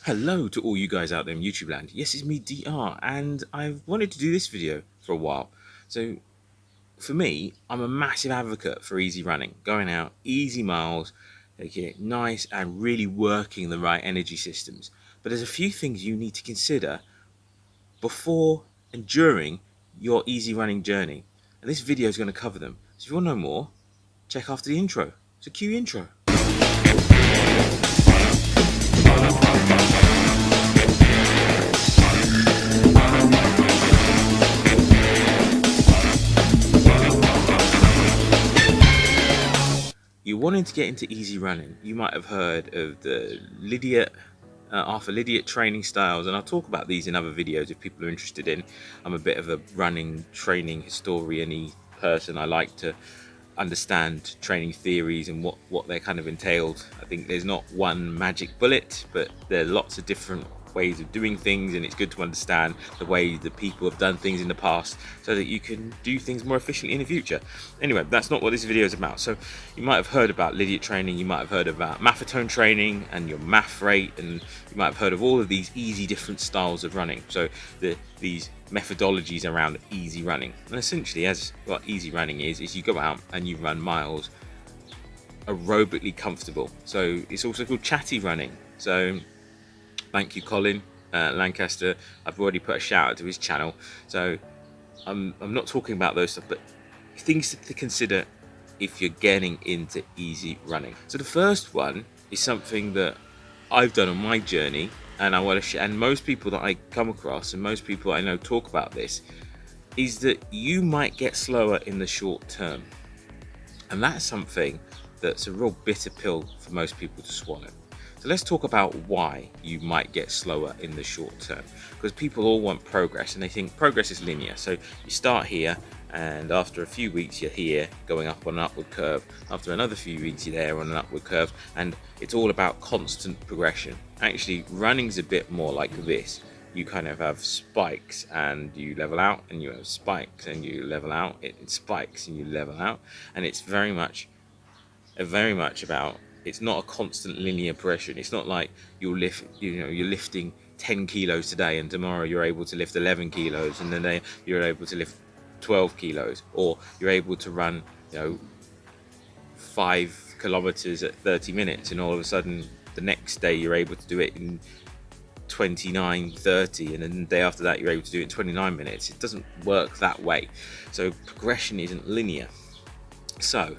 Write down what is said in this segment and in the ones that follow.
Hello to all you guys out there in YouTube land. Yes, it's me, DR, and I've wanted to do this video for a while. So, for me, I'm a massive advocate for easy running, going out, easy miles, making it nice and really working the right energy systems. But there's a few things you need to consider before and during your easy running journey. And this video is going to cover them. So if you want to know more, check after the intro. So cue intro. You're wanting to get into easy running. You might have heard of the Arthur Lydiate training styles, and I'll talk about these in other videos if people are interested in. I'm a bit of a running training historian-y person. I like to understand training theories and what they're kind of entailed. I think there's not one magic bullet, but there are lots of different ways of doing things, and it's good to understand the way that people have done things in the past so that you can do things more efficiently in the future. Anyway, that's not what this video is about. So you might have heard about Lydiate training, you might have heard about maffetone training and your maff rate, and you might have heard of all of these easy different styles of running. So these methodologies around easy running, and essentially as what easy running is you go out and you run miles aerobically comfortable. So it's also called chatty running. So thank you, Colin Lancaster. I've already put a shout out to his channel. So I'm not talking about those stuff, but things to consider if you're getting into easy running. So the first one is something that I've done on my journey, and I want to share, and most people that I come across and most people I know talk about this, is that you might get slower in the short term. And that's something that's a real bitter pill for most people to swallow. So let's talk about why you might get slower in the short term, because people all want progress and they think progress is linear. So you start here, and after a few weeks you're here going up on an upward curve. After another few weeks you're there on an upward curve, and it's all about constant progression. Actually, running's a bit more like this. You kind of have spikes and you level out, and you have spikes and you level out. It spikes and you level out, and it's very much about, it's not a constant linear progression. It's not like you're lifting 10 kilos today and tomorrow you're able to lift 11 kilos and then you're able to lift 12 kilos, or you're able to run 5 kilometers at 30 minutes and all of a sudden the next day you're able to do it in 29:30, and then the day after that you're able to do it in 29 minutes. It doesn't work that way. So progression isn't linear. So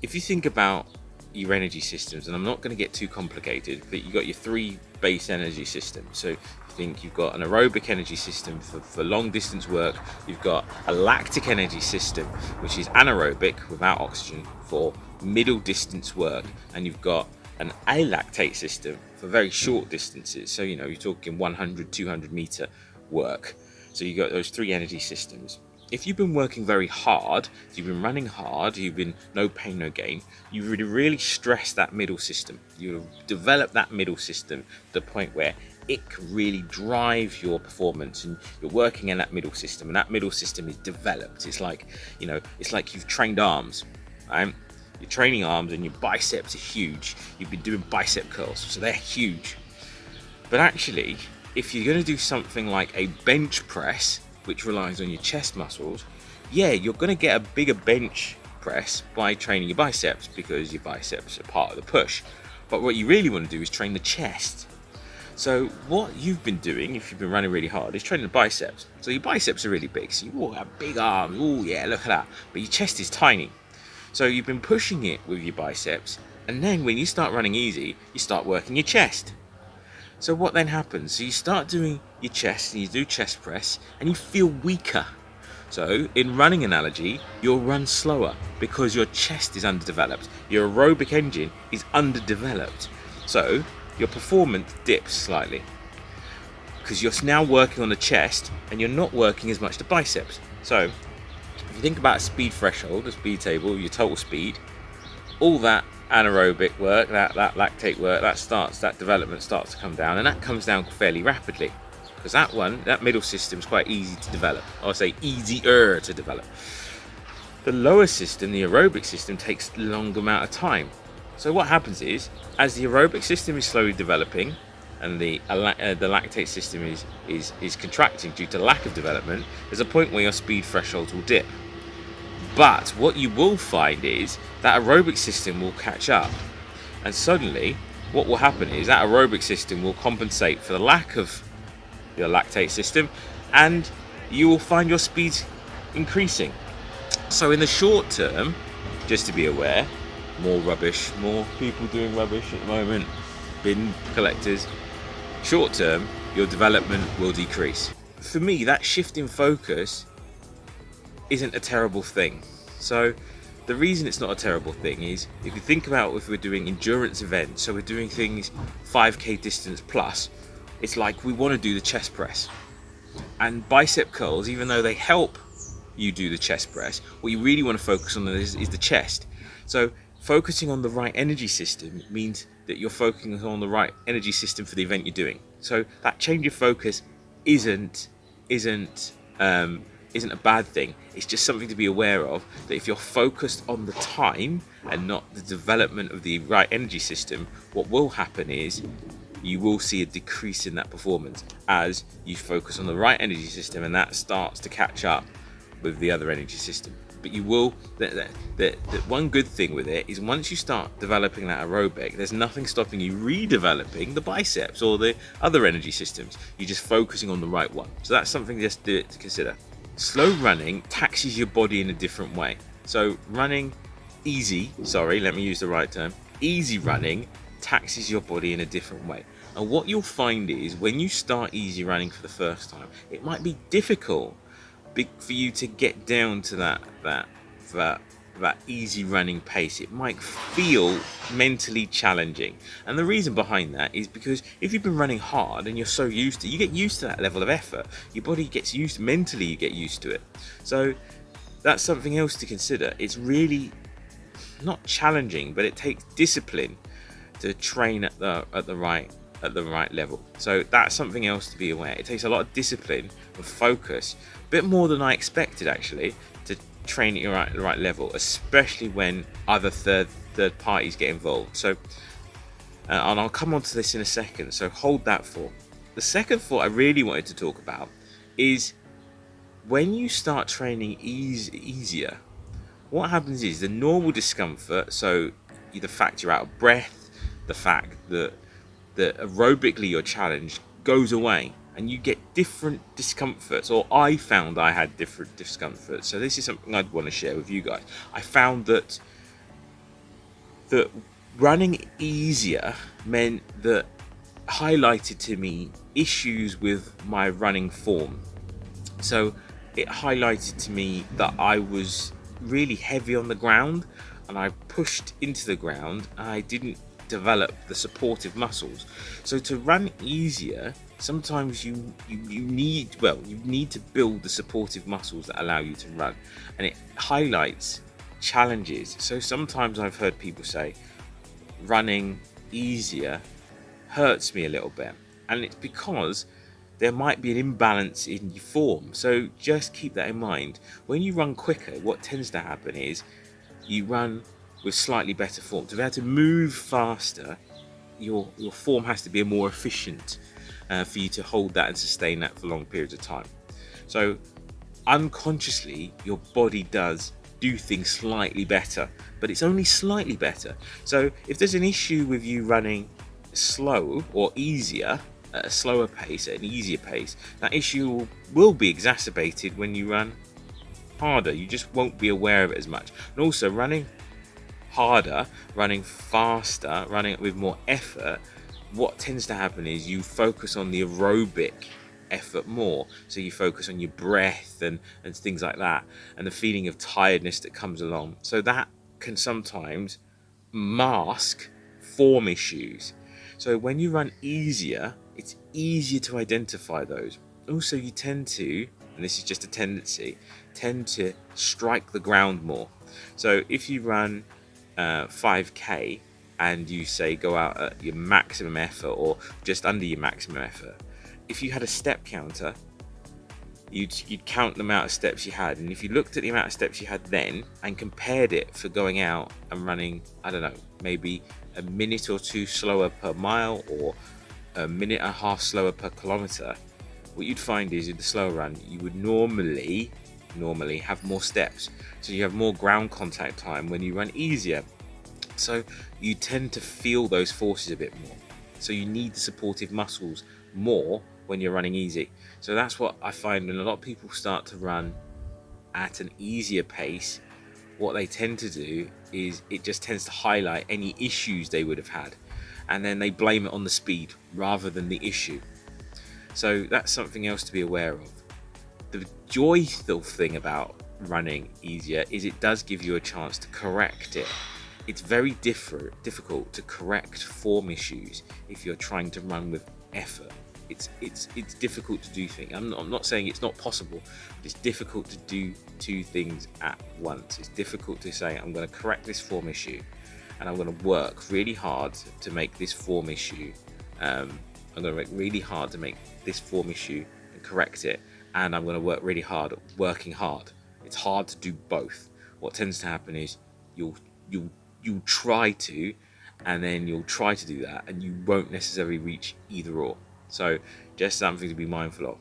if you think about your energy systems, and I'm not going to get too complicated, but you've got your 3 base energy systems. So you think you've got an aerobic energy system for long distance work, you've got a lactic energy system which is anaerobic without oxygen for middle distance work, and you've got an alactate system for very short distances. So you're talking 100-200 meter work. So you've got those 3 energy systems. If you've been working very hard, you've been running hard, you've been no pain, no gain, you really stress that middle system. You develop that middle system to the point where it can really drive your performance, and you're working in that middle system, and that middle system is developed. It's like, you've trained arms, right? You're training arms and your biceps are huge. You've been doing bicep curls, so they're huge. But actually, if you're going to do something like a bench press, which relies on your chest muscles, you're going to get a bigger bench press by training your biceps, because your biceps are part of the push. But what you really want to do is train the chest. So what you've been doing, if you've been running really hard, is training the biceps. So your biceps are really big, so you all have big arms. Oh yeah, look at that. But your chest is tiny. So you've been pushing it with your biceps, and then when you start running easy, you start working your chest. So what then happens? So you start doing your chest and you do chest press and you feel weaker. So in running analogy, you'll run slower because your chest is underdeveloped. Your aerobic engine is underdeveloped. So your performance dips slightly because you're now working on the chest and you're not working as much the biceps. So if you think about a speed threshold, a speed table, your total speed, all that anaerobic work, that lactate work, that development starts to come down, and that comes down fairly rapidly, because that middle system is quite easy to develop. I'll say easier to develop. The lower system, the aerobic system, takes a long amount of time. So what happens is, as the aerobic system is slowly developing, and the lactate system is contracting due to lack of development, there's a point where your speed thresholds will dip. But what you will find is that aerobic system will catch up, and suddenly what will happen is that aerobic system will compensate for the lack of your lactate system, and you will find your speed increasing. So in the short term, just to be aware, more rubbish, more people doing rubbish at the moment, bin collectors. Short term, your development will decrease. For me, that shift in focus isn't a terrible thing. So the reason it's not a terrible thing is, if you think about if we're doing endurance events, so we're doing things 5k distance plus, it's like we want to do the chest press. And bicep curls, even though they help you do the chest press, what you really want to focus on is the chest. So focusing on the right energy system means that you're focusing on the right energy system for the event you're doing. So that change of focus isn't a bad thing. It's just something to be aware of, that if you're focused on the time and not the development of the right energy system, what will happen is you will see a decrease in that performance as you focus on the right energy system, and that starts to catch up with the other energy system. But you will, the one good thing with it is, once you start developing that aerobic, there's nothing stopping you redeveloping the biceps or the other energy systems. You're just focusing on the right one. So that's something just to consider. Slow running taxes your body in a different way. So running easy, let me use the right term, easy running taxes your body in a different way. And what you'll find is, when you start easy running for the first time, it might be difficult for you to get down to that easy running pace. It might feel mentally challenging, and the reason behind that is because if you've been running hard and you're so used to, you get used to that level of effort. Your body gets used, mentally you get used to it. So that's something else to consider. It's really not challenging, but it takes discipline to train at the right level. So that's something else to be aware. It takes a lot of discipline and focus, a bit more than I expected actually, to train at the right level, especially when other third parties get involved. So and I'll come on to this in a second, so hold that thought. The second thought I really wanted to talk about is, when you start training easier, what happens is the normal discomfort, so the fact you're out of breath, the fact that aerobically you're challenged, goes away, and you get different discomforts, or I found I had different discomforts. So this is something I'd want to share with you guys. I found that running easier meant that highlighted to me issues with my running form. So it highlighted to me that I was really heavy on the ground, and I pushed into the ground, and I didn't develop the supportive muscles. So to run easier, sometimes you need to build the supportive muscles that allow you to run, and it highlights challenges. So sometimes I've heard people say running easier hurts me a little bit, and it's because there might be an imbalance in your form. So just keep that in mind. When you run quicker, what tends to happen is you run with slightly better form. To be able to move faster, your form has to be more efficient for you to hold that and sustain that for long periods of time. So unconsciously, your body does do things slightly better, but it's only slightly better. So if there's an issue with you running slow or easier, at a slower pace, at an easier pace, that issue will be exacerbated when you run harder. You just won't be aware of it as much. And also, running harder, running faster, running with more effort, what tends to happen is you focus on the aerobic effort more. So you focus on your breath and things like that, and the feeling of tiredness that comes along. So that can sometimes mask form issues. So when you run easier, it's easier to identify those. Also, you tend to, and this is just a tendency, tend to strike the ground more. So if you run 5k and you say go out at your maximum effort or just under your maximum effort, if you had a step counter, you'd count the amount of steps you had, and if you looked at the amount of steps you had then and compared it for going out and running, I don't know, maybe a minute or two slower per mile, or a minute and a half slower per kilometer, what you'd find is in the slower run, you would normally have more steps. So you have more ground contact time when you run easier. So you tend to feel those forces a bit more. So you need the supportive muscles more when you're running easy. So that's what I find when a lot of people start to run at an easier pace. What they tend to do is it just tends to highlight any issues they would have had, and then they blame it on the speed rather than the issue. So that's something else to be aware of. The joyful thing about running easier is it does give you a chance to correct it. It's very difficult to correct form issues if you're trying to run with effort. It's difficult to do things. I'm not saying it's not possible, but it's difficult to do two things at once. It's difficult to say, I'm going to correct this form issue, and I'm going to work really hard to make this form issue. I'm going to work really hard to make this form issue and correct it, and I'm going to work really hard at working hard. It's hard to do both. What tends to happen is you'll try to, and then you'll try to do that, and you won't necessarily reach either or. So just something to be mindful of.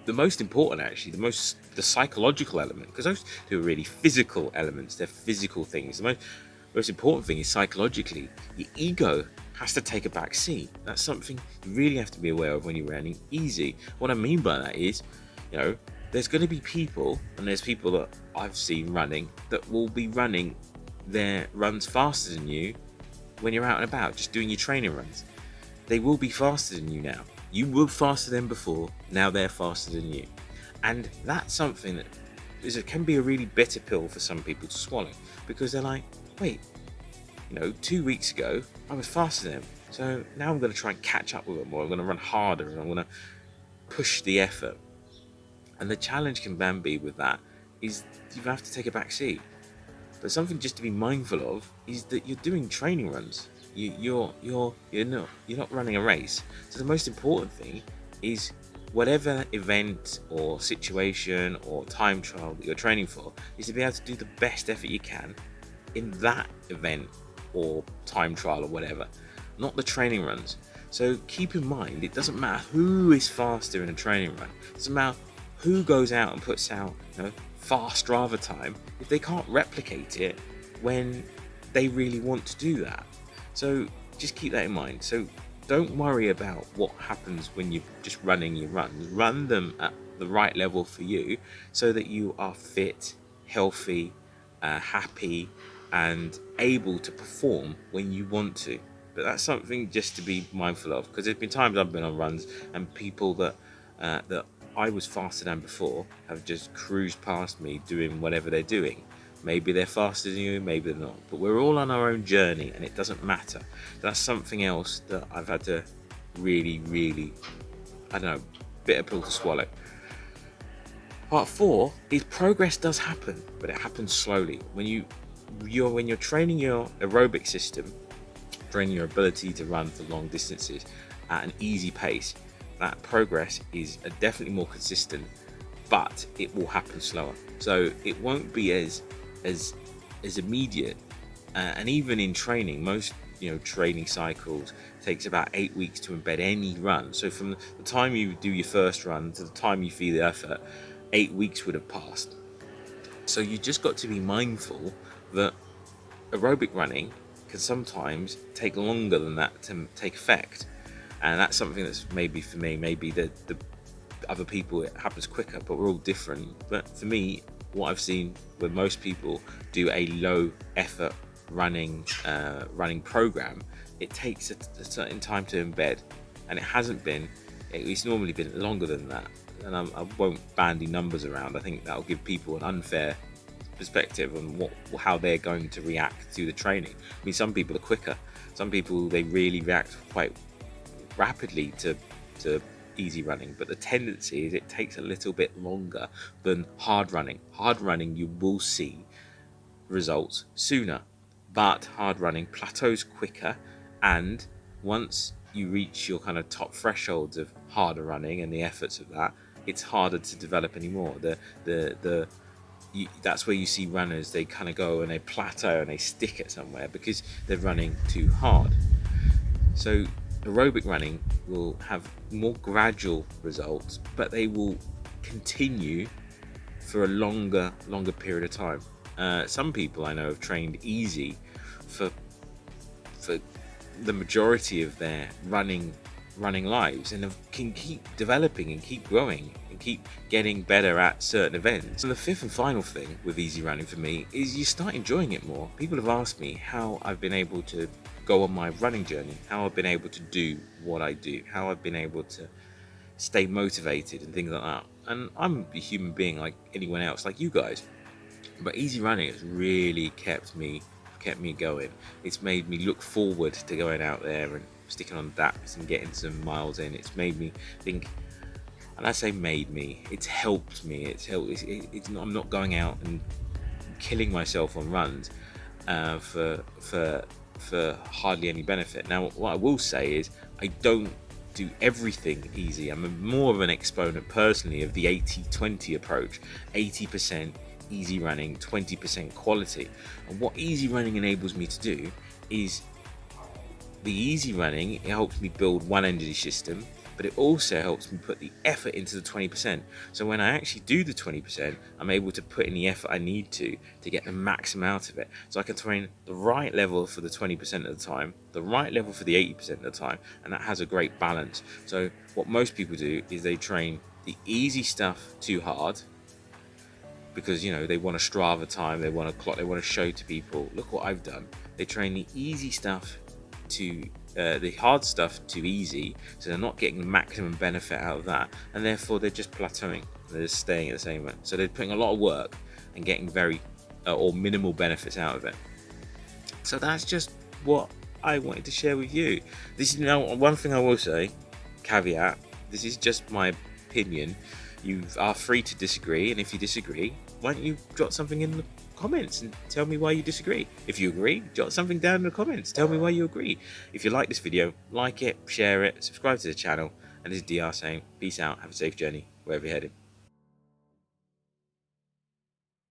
The most important, actually, the psychological element, because those two are really physical elements. They're physical things. The most important thing is psychologically, your ego has to take a back seat. That's something you really have to be aware of when you're running easy. What I mean by that is, there's going to be people, and there's people that I've seen running that will be running their runs faster than you when you're out and about, just doing your training runs. They will be faster than you now. You were faster than before, now they're faster than you. And that's something that can be a really bitter pill for some people to swallow, because they're like, wait, 2 weeks ago I was faster than them, so now I'm going to try and catch up with them, or I'm going to run harder, and I'm going to push the effort. And the challenge can then be with that is you have to take a back seat. But something just to be mindful of is that you're doing training runs. You're not running a race. So the most important thing is whatever event or situation or time trial that you're training for is to be able to do the best effort you can in that event or time trial or whatever, not the training runs. So keep in mind, it doesn't matter who is faster in a training run. It doesn't matter who goes out and puts out fast Strava time if they can't replicate it when they really want to do that. So just keep that in mind. So don't worry about what happens when you're just running your runs. Run them at the right level for you so that you are fit, healthy, happy, and able to perform when you want to. But that's something just to be mindful of, because there's been times I've been on runs and people that I was faster than before have just cruised past me doing whatever they're doing. Maybe they're faster than you, maybe they're not. But we're all on our own journey, and it doesn't matter. That's something else that I've had to really, bitter pill to swallow. Part 4 is progress does happen, but it happens slowly. When you're training your aerobic system, training your ability to run for long distances at an easy pace, that progress is definitely more consistent, but it will happen slower. So it won't be as immediate, and even in training, most training cycles takes about 8 weeks to embed any run. So from the time you do your first run to the time you feel the effort, 8 weeks would have passed. So you just got to be mindful that aerobic running can sometimes take longer than that to take effect, and that's something that's maybe for me, maybe the other people it happens quicker, but we're all different. But for me, what I've seen when most people do a low effort running program, it takes a certain time to embed, and it's normally been longer than that. And I won't bandy numbers around. I think that'll give people an unfair perspective on how they're going to react to the training. I mean, some people are quicker. Some people, they really react quite rapidly to easy running, but the tendency is it takes a little bit longer than hard running. Hard running, you will see results sooner, but hard running plateaus quicker, and once you reach your kind of top thresholds of harder running and the efforts of that, it's harder to develop anymore. That's where you see runners, they kind of go and they plateau and they stick it somewhere because they're running too hard. So aerobic running will have more gradual results, but they will continue for a longer period of time. Some people I know have trained easy for the majority of their running lives, and can keep developing and keep growing and keep getting better at certain events. And the fifth and final thing with easy running for me is you start enjoying it more. People have asked me how I've been able to go on my running journey, how I've been able to do what I do, how I've been able to stay motivated and things like that. And I'm a human being like anyone else, like you guys, but easy running has really kept me going. It's made me look forward to going out there and sticking on daps and getting some miles in. It's made me think, and I say made me, it's helped me. It's not, I'm not going out and killing myself on runs for hardly any benefit. Now, what I will say is I don't do everything easy. I'm more of an exponent personally of the 80-20 approach. 80% easy running, 20% quality. And what easy running enables me to do is the easy running, it helps me build one energy system, but it also helps me put the effort into the 20%. So when I actually do the 20%, I'm able to put in the effort I need to get the maximum out of it. So I can train the right level for the 20% of the time, the right level for the 80% of the time, and that has a great balance. So what most people do is they train the easy stuff too hard, because they want a Strava time, they want a clock, they want to show to people, look what I've done. They train the easy stuff to the hard stuff too easy, so they're not getting the maximum benefit out of that, and therefore they're just plateauing. They're just staying at the same rate. So they're putting a lot of work and getting very or minimal benefits out of it. So that's just what I wanted to share with you. This is one thing I will say, caveat, this is just my opinion. You are free to disagree, and if you disagree, why don't you jot something in the comments and tell me why you disagree. If you agree, jot something down in the comments, tell me why you agree. If you like this video, like it, share it, subscribe to the channel, and this is DR saying peace out, have a safe journey wherever you're heading.